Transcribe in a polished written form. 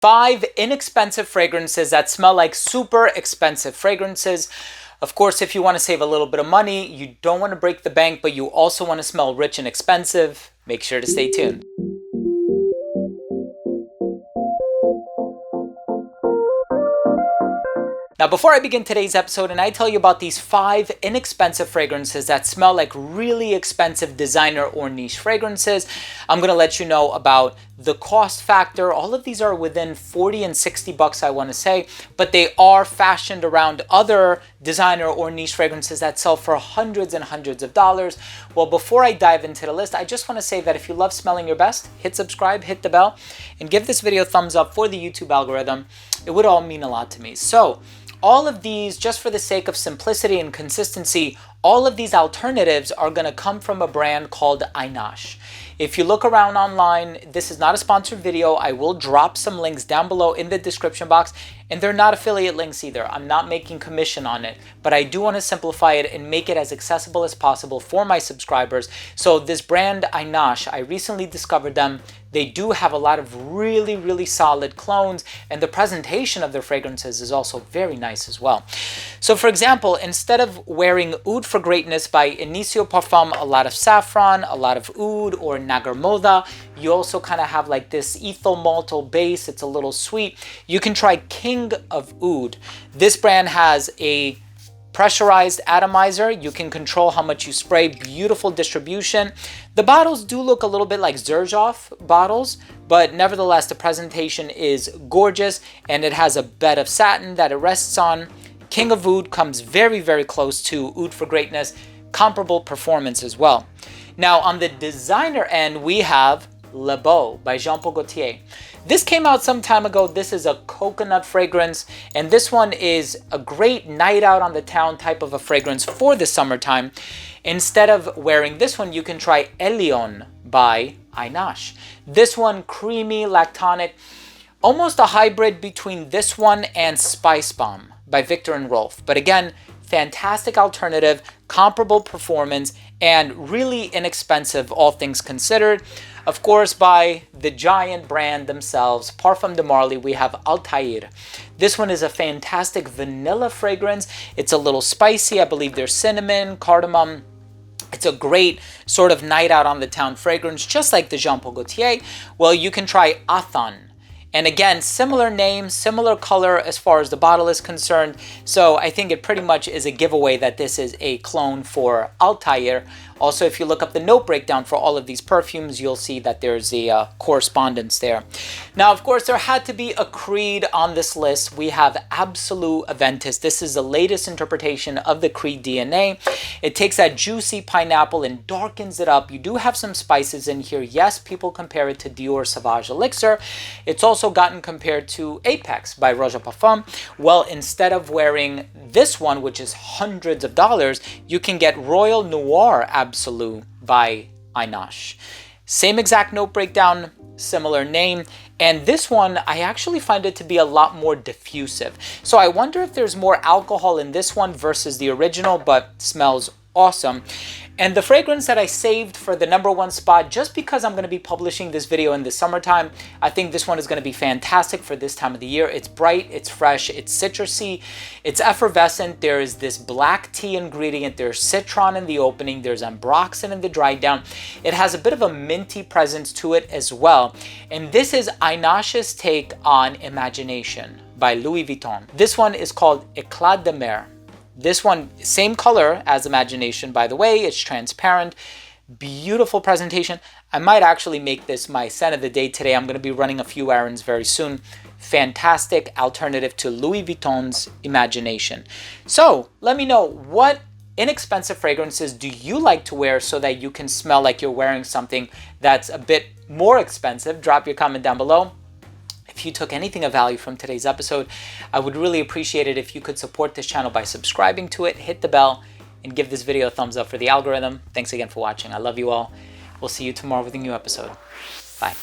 5 inexpensive fragrances that smell like super expensive fragrances. Of course, if you want to save a little bit of money, you don't want to break the bank, but you also want to smell rich and expensive, make sure to stay tuned. Now, before I begin today's episode and I tell you about these 5 inexpensive fragrances that smell like really expensive designer or niche fragrances, I'm going to let you know about the cost factor. All of these are within 40 and 60 bucks, I want to say, but they are fashioned around other designer or niche fragrances that sell for hundreds and hundreds of dollars. Well, before I dive into the list, I just want to say that if you love smelling your best, hit subscribe, hit the bell, and give this video a thumbs up for the YouTube algorithm. It would all mean a lot to me. So, all of these, just for the sake of simplicity and consistency, all of these alternatives are going to come from a brand called Einache. If you look around online, this is not a sponsored video. I will drop some links down below in the description box, and they're not affiliate links either. I'm not making commission on it, but I do want to simplify it and make it as accessible as possible for my subscribers. So this brand Einache, I recently discovered them. They do have a lot of really, really solid clones, and the presentation of their fragrances is also very nice as well. So for example, instead of wearing Oud for Greatness by Initio Parfum, a lot of saffron, a lot of oud or nagarmoda, you also kind of have like this ethyl maltyl base. It's a little sweet. You can try King of Oud. This brand has a pressurized atomizer. You can control how much you spray. Beautiful distribution. The bottles do look a little bit like Xerjoff bottles, but nevertheless, the presentation is gorgeous, and it has a bed of satin that it rests on. King of Oud comes very, very close to Oud for Greatness. Comparable performance as well. Now, on the designer end, we have Le Beau by Jean Paul Gaultier. This came out some time ago. This is a coconut fragrance, and this one is a great night out on the town type of a fragrance for the summertime. Instead of wearing this one, you can try Elion by Einache. This one, creamy, lactonic, almost a hybrid between this one and Spice Bomb by Viktor and Rolf. But again, fantastic alternative, comparable performance, and really inexpensive, all things considered. Of course, by the giant brand themselves, Parfum de Marly, we have Altier. This one is a fantastic vanilla fragrance. It's a little spicy. I believe there's cinnamon, cardamom. It's a great sort of night out on the town fragrance, just like the Jean Paul Gaultier. Well, you can try Athan. And again, similar name, similar color as far as the bottle is concerned. So I think it pretty much is a giveaway that this is a clone for Altier. Also, if you look up the note breakdown for all of these perfumes, you'll see that there's a correspondence there. Now, of course, there had to be a Creed on this list. We have Absolute Aventus. This is the latest interpretation of the Creed DNA. It takes that juicy pineapple and darkens it up. You do have some spices in here. Yes, people compare it to Dior Sauvage Elixir. It's also gotten compared to Apex by Roja Parfum. Well, instead of wearing this one, which is hundreds of dollars, you can get Royal Noir Absolute by Einache. Same exact note breakdown, similar name, and this one I actually find it to be a lot more diffusive. So I wonder if there's more alcohol in this one versus the original, but smells awesome. And the fragrance that I saved for the #1 spot, just because I'm going to be publishing this video in the summertime, I think this one is going to be fantastic for this time of the year. It's bright, it's fresh, it's citrusy, it's effervescent. There is this black tea ingredient, there's citron in the opening, there's ambroxan in the dry down. It has a bit of a minty presence to it as well. And this is Einache's take on Imagination by Louis Vuitton. This one is called Éclat de Mer. This one, same color as Imagination, by the way. It's transparent. Beautiful presentation. I might actually make this my scent of the day today. I'm going to be running a few errands very soon. Fantastic alternative to Louis Vuitton's Imagination. So let me know, what inexpensive fragrances do you like to wear so that you can smell like you're wearing something that's a bit more expensive? Drop your comment down below. If you took anything of value from today's episode, I would really appreciate it if you could support this channel by subscribing to it, hit the bell, and give this video a thumbs up for the algorithm. Thanks again for watching. I love you all. We'll see you tomorrow with a new episode. Bye.